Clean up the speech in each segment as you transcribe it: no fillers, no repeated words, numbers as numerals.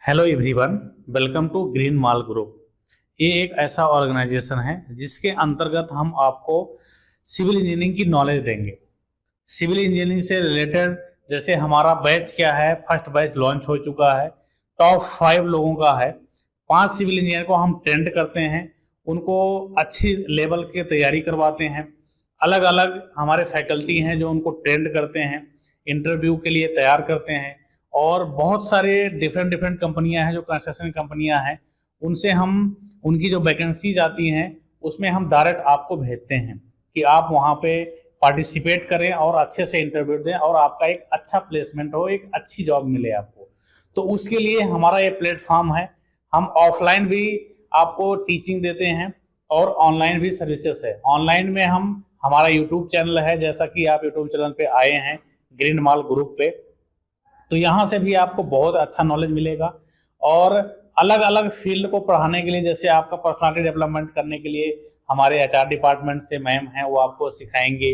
Hello everyone, welcome to green mall group. ये एक ऐसा ऑर्गेनाइजेशन है जिसके अंतर्गत हम आपको सिविल इंजीनियरिंग की नॉलेज देंगे। सिविल इंजीनियरिंग से रिलेटेड जैसे हमारा बैच क्या है, फर्स्ट बैच लॉन्च हो चुका है, टॉप 5 लोगों का है। 5 सिविल इंजीनियर को हम ट्रेंड करते हैं, उनको अच्छी लेवल की तैयारी करवाते हैं। अलग अलग हमारे फैकल्टी हैं जो उनको ट्रेंड करते हैं, इंटरव्यू के लिए तैयार करते हैं। और बहुत सारे डिफरेंट डिफरेंट कंपनियां हैं जो कंस्ट्रक्शन कंपनियां हैं, उनसे हम उनकी जो वैकेंसीज आती हैं उसमें हम डायरेक्ट आपको भेजते हैं कि आप वहाँ पे पार्टिसिपेट करें और अच्छे से इंटरव्यू दें और आपका एक अच्छा प्लेसमेंट हो, एक अच्छी जॉब मिले आपको। तो उसके लिए हमारा ये प्लेटफॉर्म है। हम ऑफलाइन भी आपको टीचिंग देते हैं और ऑनलाइन भी सर्विसेज है। ऑनलाइन में हम हमारा यूट्यूब चैनल है, जैसा कि आप यूट्यूब चैनल पे आए हैं ग्रीन माल ग्रुप पे, तो यहाँ से भी आपको बहुत अच्छा नॉलेज मिलेगा। और अलग अलग फील्ड को पढ़ाने के लिए, जैसे आपका पर्सनालिटी डेवलपमेंट करने के लिए हमारे एचआर डिपार्टमेंट से मैम हैं, वो आपको सिखाएंगे।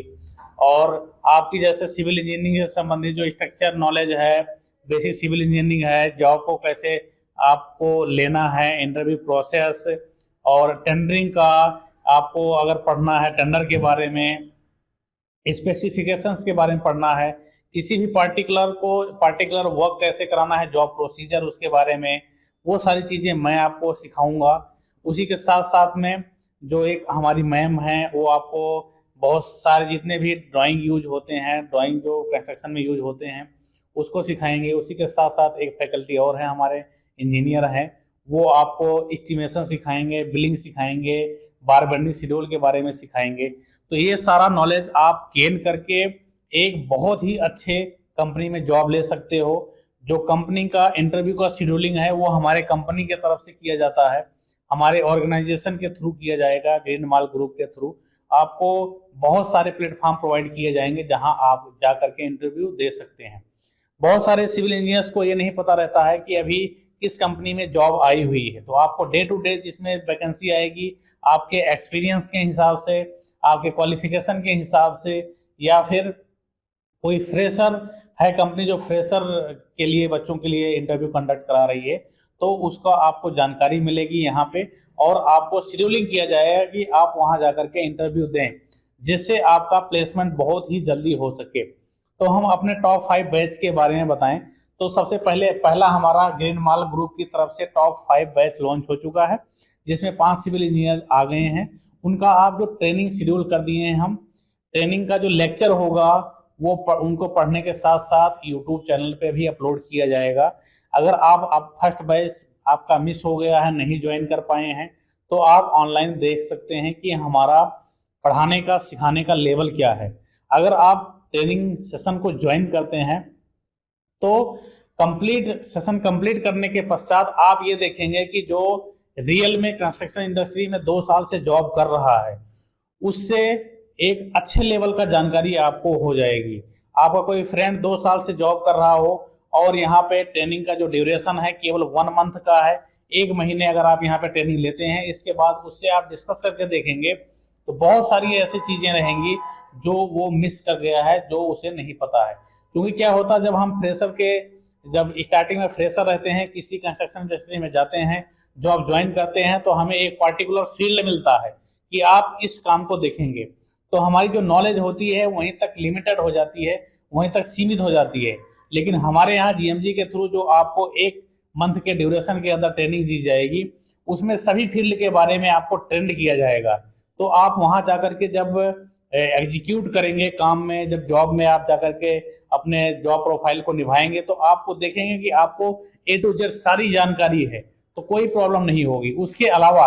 और आपकी जैसे सिविल इंजीनियरिंग से संबंधित जो स्ट्रक्चर नॉलेज है, बेसिक सिविल इंजीनियरिंग है, जॉब को कैसे आपको लेना है, इंटरव्यू प्रोसेस और टेंडरिंग का आपको अगर पढ़ना है, टेंडर के बारे में, स्पेसिफिकेशंस के बारे में पढ़ना है, किसी भी पार्टिकुलर वर्क कैसे कराना है, जॉब प्रोसीजर उसके बारे में, वो सारी चीज़ें मैं आपको सिखाऊंगा। उसी के साथ साथ में जो एक हमारी मैम हैं, वो आपको बहुत सारे जितने भी ड्राइंग यूज होते हैं, ड्राइंग जो कंस्ट्रक्शन में यूज होते हैं, उसको सिखाएंगे। उसी के साथ साथ एक फैकल्टी और है, हमारे इंजीनियर हैं, वो आपको एस्टिमेशन सिखाएंगे, बिलिंग सिखाएंगे, बार बेंडिंग शेड्यूल के बारे में सिखाएंगे। तो ये सारा नॉलेज आप गेन करके एक बहुत ही अच्छे कंपनी में जॉब ले सकते हो। जो कंपनी का इंटरव्यू का शेड्यूलिंग है वो हमारे कंपनी के तरफ से किया जाता है, हमारे ऑर्गेनाइजेशन के थ्रू किया जाएगा। ग्रीन माल ग्रुप के थ्रू आपको बहुत सारे प्लेटफॉर्म प्रोवाइड किए जाएंगे जहां आप जा करके इंटरव्यू दे सकते हैं। बहुत सारे सिविल इंजीनियर्स को ये नहीं पता रहता है कि अभी किस कंपनी में जॉब आई हुई है, तो आपको डे टू डे जिसमें वैकेंसी आएगी, आपके एक्सपीरियंस के हिसाब से, आपके क्वालिफिकेशन के हिसाब से, या फिर कोई फ्रेशर है कंपनी जो फ्रेशर के लिए बच्चों के लिए इंटरव्यू कंडक्ट करा रही है, तो उसका आपको जानकारी मिलेगी यहाँ पे। और आपको शेड्यूलिंग किया जाएगा कि आप वहाँ जाकर के इंटरव्यू दें, जिससे आपका प्लेसमेंट बहुत ही जल्दी हो सके। तो हम अपने टॉप 5 बैच के बारे में बताएं तो सबसे पहला हमारा ग्रीन माल ग्रुप की तरफ से टॉप 5 बैच लॉन्च हो चुका है, जिसमें 5 सिविल इंजीनियर आ गए हैं। उनका आप जो ट्रेनिंग शेड्यूल कर दिए हैं, हम ट्रेनिंग का जो लेक्चर होगा वो उनको पढ़ने के साथ साथ यूट्यूब चैनल पे भी अपलोड किया जाएगा। अगर आप फर्स्ट बैच आपका मिस हो गया है, नहीं ज्वाइन कर पाए हैं, तो आप ऑनलाइन देख सकते हैं कि हमारा पढ़ाने का सिखाने का लेवल क्या है। अगर आप ट्रेनिंग सेशन को ज्वाइन करते हैं तो कंप्लीट सेशन कंप्लीट करने के पश्चात आप ये देखेंगे कि जो रियल में कंस्ट्रक्शन इंडस्ट्री में 2 साल से जॉब कर रहा है, उससे एक अच्छे लेवल का जानकारी आपको हो जाएगी। आपका कोई फ्रेंड 2 साल से जॉब कर रहा हो और यहाँ पे ट्रेनिंग का जो ड्यूरेशन है केवल 1 मंथ का है, 1 महीने अगर आप यहाँ पे ट्रेनिंग लेते हैं, इसके बाद उससे आप डिस्कस करके देखेंगे तो बहुत सारी ऐसी चीजें रहेंगी जो वो मिस कर गया है, जो उसे नहीं पता है। क्योंकि क्या होता है, जब स्टार्टिंग में फ्रेशर रहते हैं, किसी कंस्ट्रक्शन इंडस्ट्री में जाते हैं, जॉब ज्वाइन करते हैं, तो हमें एक पार्टिकुलर फील्ड मिलता है कि आप इस काम को देखेंगे। तो हमारी जो नॉलेज होती है वहीं तक लिमिटेड हो जाती है, वहीं तक सीमित हो जाती है। लेकिन हमारे यहाँ जीएमजी के थ्रू जो आपको 1 मंथ के ड्यूरेशन के अंदर ट्रेनिंग दी जाएगी, उसमें सभी फील्ड के बारे में आपको ट्रेंड किया जाएगा। तो आप वहां जाकर के जब एग्जीक्यूट करेंगे काम में, जब जॉब में आप जाकर के अपने जॉब प्रोफाइल को निभाएंगे, तो आपको देखेंगे कि आपको A to Z सारी जानकारी है, तो कोई प्रॉब्लम नहीं होगी। उसके अलावा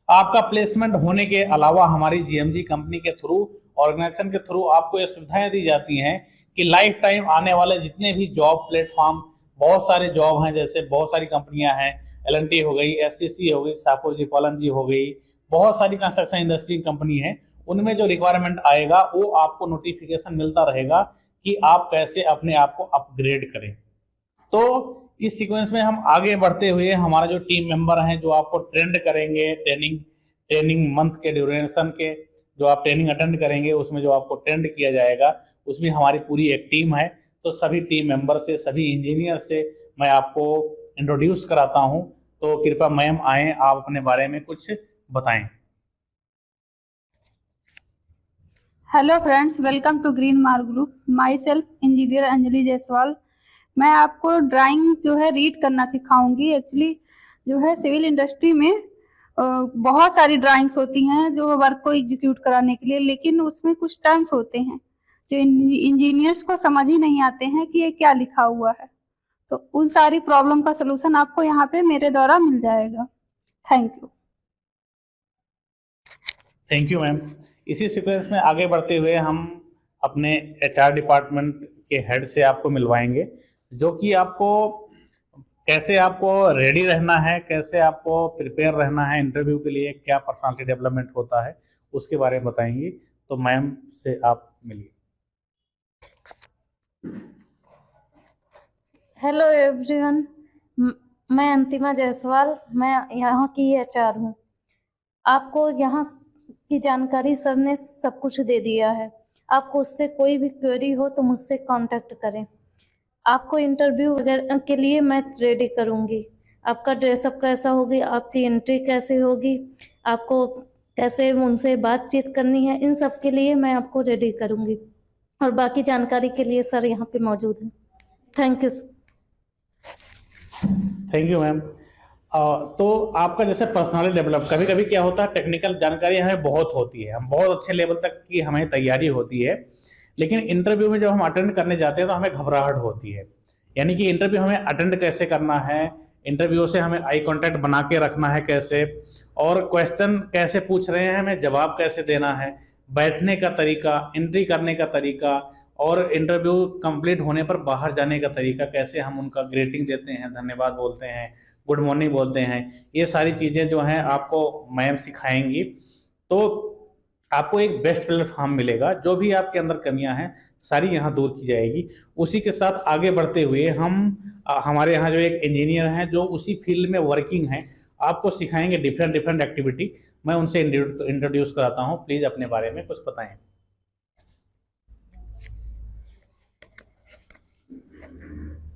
आपका प्लेसमेंट होने के अलावा हमारी जीएमजी कंपनी के थ्रू, ऑर्गेनाइजेशन के थ्रू आपको ये सुविधाएं दी जाती हैं कि लाइफ टाइम आने वाले जितने भी जॉब प्लेटफॉर्म, बहुत सारे जॉब हैं, जैसे बहुत सारी कंपनियां हैं, L&T हो गई, SCC हो गई, शाहपुर जी पालन जी हो गई, बहुत सारी कंस्ट्रक्शन इंडस्ट्री कंपनी है, उनमें जो रिक्वायरमेंट आएगा वो आपको नोटिफिकेशन मिलता रहेगा कि आप कैसे अपने आप को अपग्रेड करें। तो इस सीक्वेंस में हम आगे बढ़ते हुए हमारा जो टीम मेंबर हैं जो आपको ट्रेंड करेंगे, ट्रेनिंग मंथ के ड्यूरेशन के जो आप ट्रेनिंग अटेंड करेंगे, उसमें जो आपको ट्रेंड किया जाएगा, उसमें हमारी पूरी एक टीम है। तो सभी टीम मेंबर से, सभी इंजीनियर से मैं आपको इंट्रोड्यूस कराता हूं। तो कृपया मैम आए, आप अपने बारे में कुछ बताएं। Hello friends, welcome to Green Mark Group. Myself engineer Anjali Jaiswal. मैं आपको ड्राइंग जो है रीड करना सिखाऊंगी। एक्चुअली जो है सिविल इंडस्ट्री में बहुत सारी ड्राइंग्स होती हैं जो वर्क को एग्जीक्यूट कराने के लिए, लेकिन उसमें कुछ टर्म्स होते हैं जो इंजीनियर्स को समझ ही नहीं आते हैं कि ये क्या लिखा हुआ है। तो उन सारी प्रॉब्लम का सलूशन आपको यहाँ पे मेरे द्वारा मिल जाएगा। Thank you. Thank you ma'am. इसी सीक्वेंस में आगे बढ़ते हुए हम अपने एचआर डिपार्टमेंट के हेड से आपको मिलवाएंगे, जो कि आपको कैसे आपको रेडी रहना है, कैसे आपको प्रिपेयर रहना है इंटरव्यू के लिए, क्या पर्सनालिटी डेवलपमेंट होता है उसके बारे में बताएंगी। तो मैम से आप मिलिए। हेलो एवरीवन, मैं अंतिमा जायसवाल, मैं यहाँ की एचआर हूँ। आपको यहाँ की जानकारी सर ने सब कुछ दे दिया है। आपको उससे कोई भी क्वेरी हो तो मुझसे कांटेक्ट करें। आपको इंटरव्यू वगैरह के लिए मैं रेडी करूँगी। आपका ड्रेसअप कैसा होगी, आपकी एंट्री कैसे होगी, आपको कैसे उनसे बातचीत करनी है, इन सब के लिए मैं आपको रेडी करूँगी। और बाकी जानकारी के लिए सर यहाँ पे मौजूद हैं। Thank you. Thank you ma'am. तो आपका जैसे पर्सनालिटी डेवलप, कभी कभी क्या होता है, टेक्निकल जानकारी हमें बहुत होती है, हम बहुत अच्छे लेवल तक की हमें तैयारी होती है, लेकिन इंटरव्यू में जब हम अटेंड करने जाते हैं तो हमें घबराहट होती है। यानी कि इंटरव्यू हमें अटेंड कैसे करना है, इंटरव्यू से हमें आई कांटेक्ट बना के रखना है कैसे, और क्वेश्चन कैसे पूछ रहे हैं हमें जवाब कैसे देना है, बैठने का तरीका, एंट्री करने का तरीका, और इंटरव्यू कंप्लीट होने पर बाहर जाने का तरीका, कैसे हम उनका ग्रेटिंग देते हैं, धन्यवाद बोलते हैं, गुड मॉर्निंग बोलते हैं, ये सारी चीज़ें जो हैं आपको मैम सिखाएंगी। तो आपको एक बेस्ट प्लेटफॉर्म मिलेगा, जो भी आपके अंदर कमियां हैं सारी यहाँ दूर की जाएगी। उसी के साथ आगे बढ़ते हुए हमारे यहाँ जो एक इंजीनियर हैं जो उसी फील्ड में वर्किंग हैं, आपको सिखाएंगे डिफरेंट डिफरेंट एक्टिविटी। मैं उनसे इंट्रोड्यूस कराता हूँ, प्लीज़ अपने बारे में कुछ बताएं।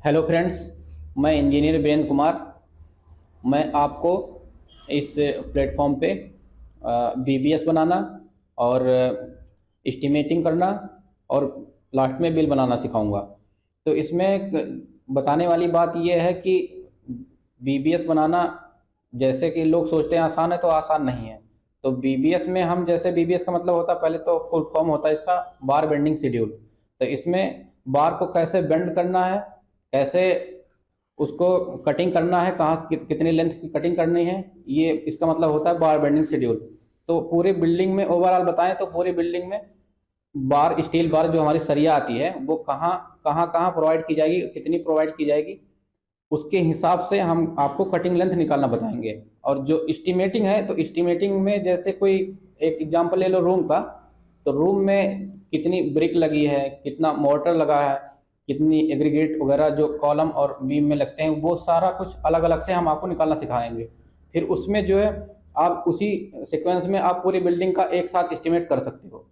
हेलो फ्रेंड्स, मैं इंजीनियर वीरेंद्र कुमार। मैं आपको इस प्लेटफॉर्म पे बीबीएस बनाना और एस्टिमेटिंग करना और लास्ट में बिल बनाना सिखाऊंगा। तो इसमें बताने वाली बात यह है कि बीबीएस बनाना, जैसे कि लोग सोचते हैं आसान है, तो आसान नहीं है। तो बीबीएस में हम, जैसे बीबीएस का मतलब होता है, पहले तो फुल फॉर्म होता है इसका बार बेंडिंग शेड्यूल। तो इसमें बार को कैसे बेंड करना है, कैसे उसको कटिंग करना है, कहाँ कितनी लेंथ की कटिंग करनी है, ये इसका मतलब होता है बार बेंडिंग शेड्यूल। तो पूरी बिल्डिंग में ओवरऑल बताएं तो पूरी बिल्डिंग में बार, स्टील बार जो हमारी सरिया आती है, वो कहाँ प्रोवाइड की जाएगी, कितनी प्रोवाइड की जाएगी, उसके हिसाब से हम आपको कटिंग लेंथ निकालना बताएंगे। और जो एस्टिमेटिंग है, तो एस्टिमेटिंग में जैसे कोई एक एग्जांपल ले लो रूम का, तो रूम में कितनी ब्रिक लगी है, कितना मोर्टर लगा है, कितनी एग्रीगेट वगैरह जो कॉलम और बीम में लगते हैं, वो सारा कुछ अलग अलग से हम आपको निकालना सिखाएंगे। फिर उसमें जो है आप उसी सीक्वेंस में आप पूरी बिल्डिंग का एक साथ एस्टिमेट कर सकते हो।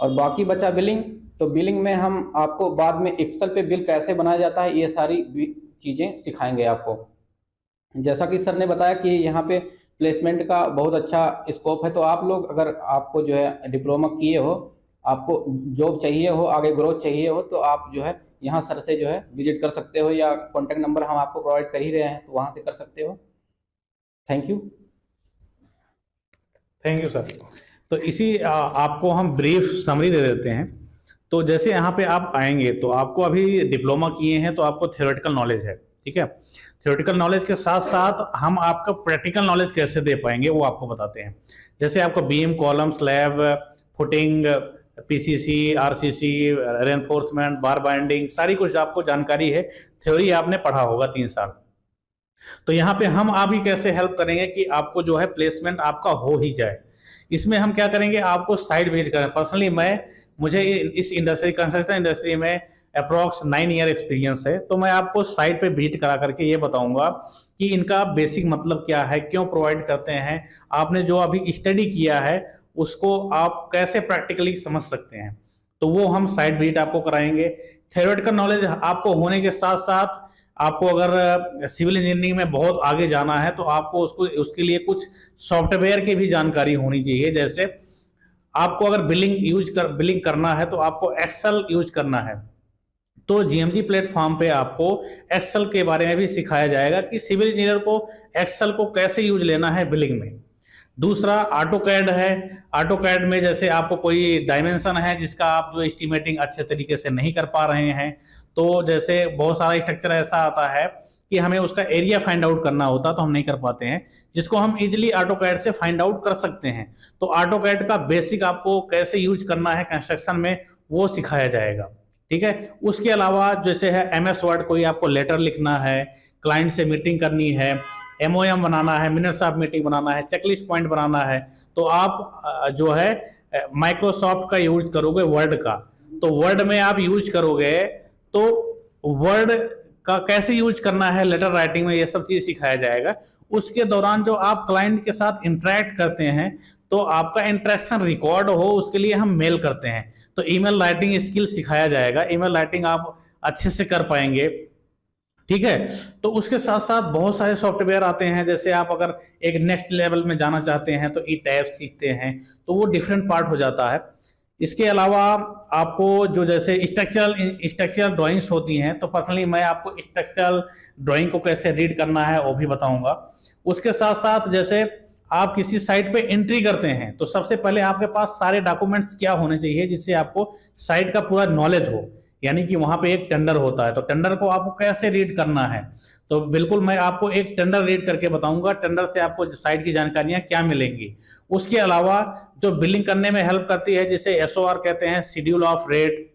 और बाकी बचा बिलिंग, तो बिलिंग में हम आपको बाद में एक्सेल पे बिल कैसे बनाया जाता है, ये सारी चीज़ें सिखाएंगे आपको। जैसा कि सर ने बताया कि यहाँ पे प्लेसमेंट का बहुत अच्छा स्कोप है। तो आप लोग, अगर आपको जो है डिप्लोमा किए हो, आपको जॉब चाहिए हो, आगे ग्रोथ चाहिए हो, तो आप जो है यहाँ सर से जो है विजिट कर सकते हो, या कॉन्टैक्ट नंबर हम आपको प्रोवाइड कर ही रहे हैं, तो वहाँ से कर सकते हो। Thank you. Thank you sir. तो इसी आपको हम ब्रीफ समरी दे देते हैं। तो जैसे यहाँ पे आप आएंगे तो आपको अभी डिप्लोमा किए हैं तो आपको थ्योरेटिकल नॉलेज है, ठीक है। थ्योरेटिकल नॉलेज के साथ साथ हम आपका प्रैक्टिकल नॉलेज कैसे दे पाएंगे वो आपको बताते हैं। जैसे आपको beam, column, slab, footing, PCC, RCC, reinforcement, bar binding, सारी कुछ आपको जानकारी है, थ्योरी आपने पढ़ा होगा 3 साल। तो यहाँ पे हम आप ही कैसे हेल्प करेंगे कि आपको जो है प्लेसमेंट आपका हो ही जाए। इसमें हम क्या करेंगे, आपको साइट विजिट करें। पर्सनली मुझे इस इंडस्ट्री, कंस्ट्रक्शन इंडस्ट्री में अप्रॉक्स 9 ईयर एक्सपीरियंस है। तो मैं आपको साइट पे विजिट करा करके ये बताऊंगा कि इनका बेसिक मतलब क्या है, क्यों प्रोवाइड करते हैं, आपने जो अभी स्टडी किया है उसको आप कैसे प्रैक्टिकली समझ सकते हैं। तो वो हम साइट विजिट आपको कराएंगे। थ्योरेटिकल नॉलेज आपको होने के साथ साथ आपको अगर सिविल इंजीनियरिंग में बहुत आगे जाना है तो आपको उसके लिए कुछ सॉफ्टवेयर की भी जानकारी होनी चाहिए। जैसे आपको अगर बिलिंग करना है तो आपको एक्सेल यूज करना है, तो जीएमजी प्लेटफॉर्म पे आपको एक्सेल के बारे में भी सिखाया जाएगा कि सिविल इंजीनियर को एक्सेल को कैसे यूज लेना है बिलिंग में। दूसरा ऑटोकैड है। ऑटोकैड में जैसे आपको कोई डायमेंशन है जिसका आप जो एस्टिमेटिंग अच्छे तरीके से नहीं कर पा रहे हैं, तो जैसे बहुत सारा स्ट्रक्चर ऐसा आता है कि हमें उसका एरिया फाइंड आउट करना होता तो हम नहीं कर पाते हैं, जिसको हम इजीली ऑटोकैड से फाइंड आउट कर सकते हैं। तो ऑटोकैड का बेसिक आपको कैसे यूज करना है कंस्ट्रक्शन में वो सिखाया जाएगा। ठीक है। उसके अलावा जैसे है एमएस वर्ड, कोई आपको लेटर लिखना है, क्लाइंट से मीटिंग करनी है, एमओएम बनाना है, मिनट्स ऑफ मीटिंग बनाना है, चेकलिस्ट पॉइंट बनाना है, तो आप जो है माइक्रोसॉफ्ट का यूज करोगे वर्ड का। तो वर्ड में आप यूज करोगे तो वर्ड का कैसे यूज करना है लेटर राइटिंग में, ये सब चीज सिखाया जाएगा। उसके दौरान जो आप क्लाइंट के साथ इंटरेक्ट करते हैं तो आपका इंटरेक्शन रिकॉर्ड हो, उसके लिए हम मेल करते हैं, तो ईमेल राइटिंग स्किल सिखाया जाएगा। ईमेल राइटिंग आप अच्छे से कर पाएंगे। ठीक है। तो उसके साथ साथ बहुत सारे सॉफ्टवेयर आते हैं, जैसे आप अगर एक नेक्स्ट लेवल में जाना चाहते हैं तो ई टैब सीखते हैं, तो वो डिफरेंट पार्ट हो जाता है। इसके अलावा आपको जो जैसे स्ट्रक्चरल ड्राइंग्स होती हैं, तो पर्सनली मैं आपको स्ट्रक्चरल ड्राइंग को कैसे रीड करना है वो भी बताऊंगा। उसके साथ साथ जैसे आप किसी साइट पे एंट्री करते हैं तो सबसे पहले आपके पास सारे डॉक्यूमेंट्स क्या होने चाहिए जिससे आपको साइट का पूरा नॉलेज हो, यानी कि वहां पे एक टेंडर होता है तो टेंडर को आपको कैसे रीड करना है, तो बिल्कुल मैं आपको एक टेंडर रीड करके बताऊंगा। टेंडर से आपको साइट की जानकारियां क्या मिलेंगी। उसके अलावा जो बिलिंग करने में हेल्प करती है जिसे एसओआर कहते हैं, शेड्यूल ऑफ रेट,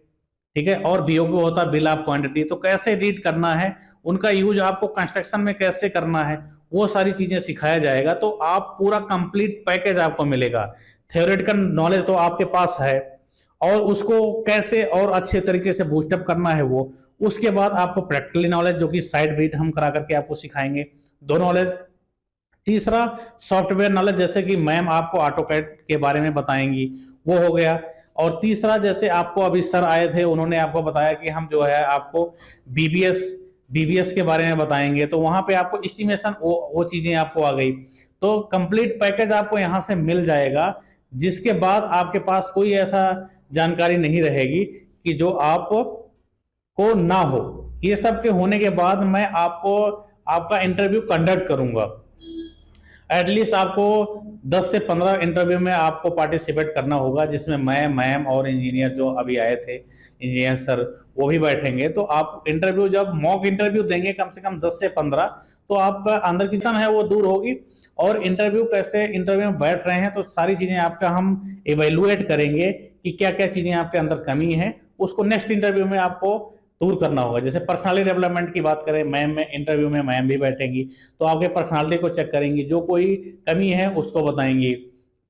ठीक है, और बीओक्यू होता है बिल ऑफ क्वांटिटी, तो कैसे रीड करना है, उनका यूज आपको कंस्ट्रक्शन में कैसे करना है, वो सारी चीजें सिखाया जाएगा। तो आप पूरा कंप्लीट पैकेज आपको मिलेगा। थ्योरेटिकल नॉलेज तो आपके पास है और उसको कैसे और अच्छे तरीके से बूस्टअप करना है वो। उसके बाद आपको प्रैक्टिकली नॉलेज जो कि साइट विजिट हम करा करके आपको सिखाएंगे, दो नॉलेज। तीसरा सॉफ्टवेयर नॉलेज, जैसे कि मैम आपको ऑटोकैड के बारे में बताएंगी, वो हो गया। और तीसरा जैसे आपको अभी सर आए थे, उन्होंने आपको बताया कि हम जो है आपको बीबीएस के बारे में बताएंगे, तो वहां पे आपको एस्टिमेशन वो चीजें आपको आ गई। तो कंप्लीट पैकेज आपको यहाँ से मिल जाएगा, जिसके बाद आपके पास कोई ऐसा जानकारी नहीं रहेगी कि जो आपको ना हो। ये सब के होने के बाद मैं आपको आपका इंटरव्यू कंडक्ट करूंगा। एटलीस्ट आपको 10 से 15 इंटरव्यू में आपको पार्टिसिपेट करना होगा, जिसमें मैं, मैम और इंजीनियर जो अभी आए थे, इंजीनियर सर, वो भी बैठेंगे। तो आप इंटरव्यू जब मॉक इंटरव्यू देंगे कम से कम 10 से 15, तो आपका अंदर की टेंशन है वो दूर होगी। और इंटरव्यू कैसे इंटरव्यू में बैठ रहे हैं तो सारी चीजें आपका हम इवेलुएट करेंगे कि क्या क्या चीजें आपके अंदर कमी है, उसको नेक्स्ट इंटरव्यू में आपको दूर करना होगा। जैसे पर्सनालिटी डेवलपमेंट की बात करें, मैम में इंटरव्यू में मैम भी बैठेंगी, तो आपके पर्सनालिटी को चेक करेंगी, जो कोई कमी है उसको बताएंगी।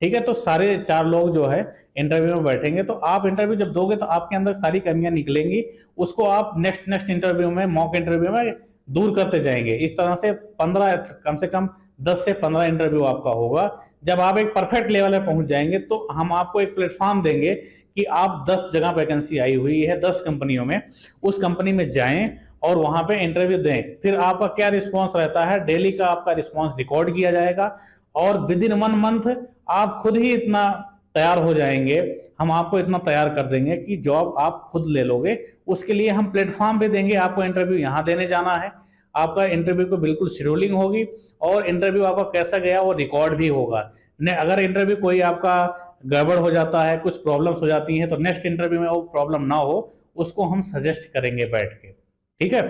ठीक है। तो सारे 4 लोग जो है इंटरव्यू में बैठेंगे, तो आप इंटरव्यू जब दोगे तो आपके अंदर सारी कमियां निकलेंगी, उसको आप नेक्स्ट इंटरव्यू में, मॉक इंटरव्यू में दूर करते जाएंगे। इस तरह से 15, कम से कम 10 से 15 इंटरव्यू आपका होगा। जब आप एक परफेक्ट लेवल में पहुंच जाएंगे तो हम आपको एक प्लेटफॉर्म देंगे कि आप 10 जगह वैकेंसी आई हुई है 10 कंपनियों में, उस कंपनी में जाएं और वहां पे इंटरव्यू दें। फिर आपका क्या रिस्पांस रहता है, डेली का आपका रिस्पांस रिकॉर्ड किया जाएगा और विद इन 1 मंथ आप खुद ही इतना तैयार हो जाएंगे, हम आपको इतना तैयार कर देंगे कि जॉब आप खुद ले लोगे। उसके लिए हम प्लेटफॉर्म भी देंगे, आपको इंटरव्यू यहाँ देने जाना है, आपका इंटरव्यू को बिल्कुल शेड्यूलिंग होगी और इंटरव्यू आपका कैसा गया वो रिकॉर्ड भी होगा। अगर इंटरव्यू कोई आपका गड़बड़ हो जाता है, कुछ प्रॉब्लम्स हो जाती हैं, तो नेक्स्ट इंटरव्यू में वो प्रॉब्लम ना हो, उसको हम सजेस्ट करेंगे बैठ के। ठीक है।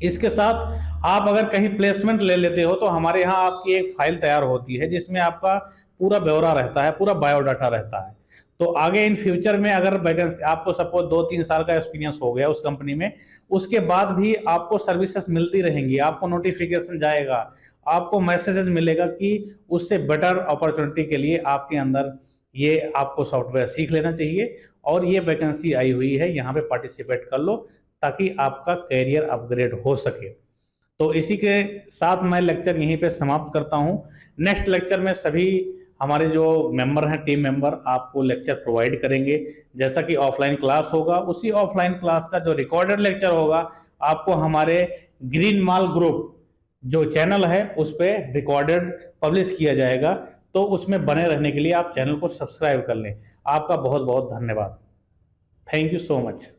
इसके साथ आप अगर कहीं प्लेसमेंट ले लेते हो तो हमारे यहाँ आपकी एक फाइल तैयार होती है जिसमें आपका पूरा ब्यौरा रहता है, पूरा बायोडाटा रहता है। तो आगे इन फ्यूचर में अगर वैकेंसी आपको सपोज 2-3 साल का एक्सपीरियंस हो गया उस कंपनी में, उसके बाद भी आपको सर्विसेज मिलती रहेंगी, आपको नोटिफिकेशन जाएगा, आपको मैसेजेस मिलेगा कि उससे बेटर अपॉर्चुनिटी के लिए आपके अंदर ये आपको सॉफ्टवेयर सीख लेना चाहिए और ये वैकेंसी आई हुई है, यहाँ पे पार्टिसिपेट कर लो ताकि आपका कैरियर अपग्रेड हो सके। तो इसी के साथ मैं लेक्चर यहीं पे समाप्त करता हूँ। नेक्स्ट लेक्चर में सभी हमारे जो मेंबर हैं, टीम मेंबर, आपको लेक्चर प्रोवाइड करेंगे। जैसा कि ऑफलाइन क्लास होगा, उसी ऑफलाइन क्लास का जो रिकॉर्डेड लेक्चर होगा आपको हमारे ग्रीन माल ग्रुप जो चैनल है उस पर रिकॉर्डेड पब्लिश किया जाएगा, तो उसमें बने रहने के लिए आप चैनल को सब्सक्राइब कर लें। आपका बहुत बहुत धन्यवाद। Thank you so much.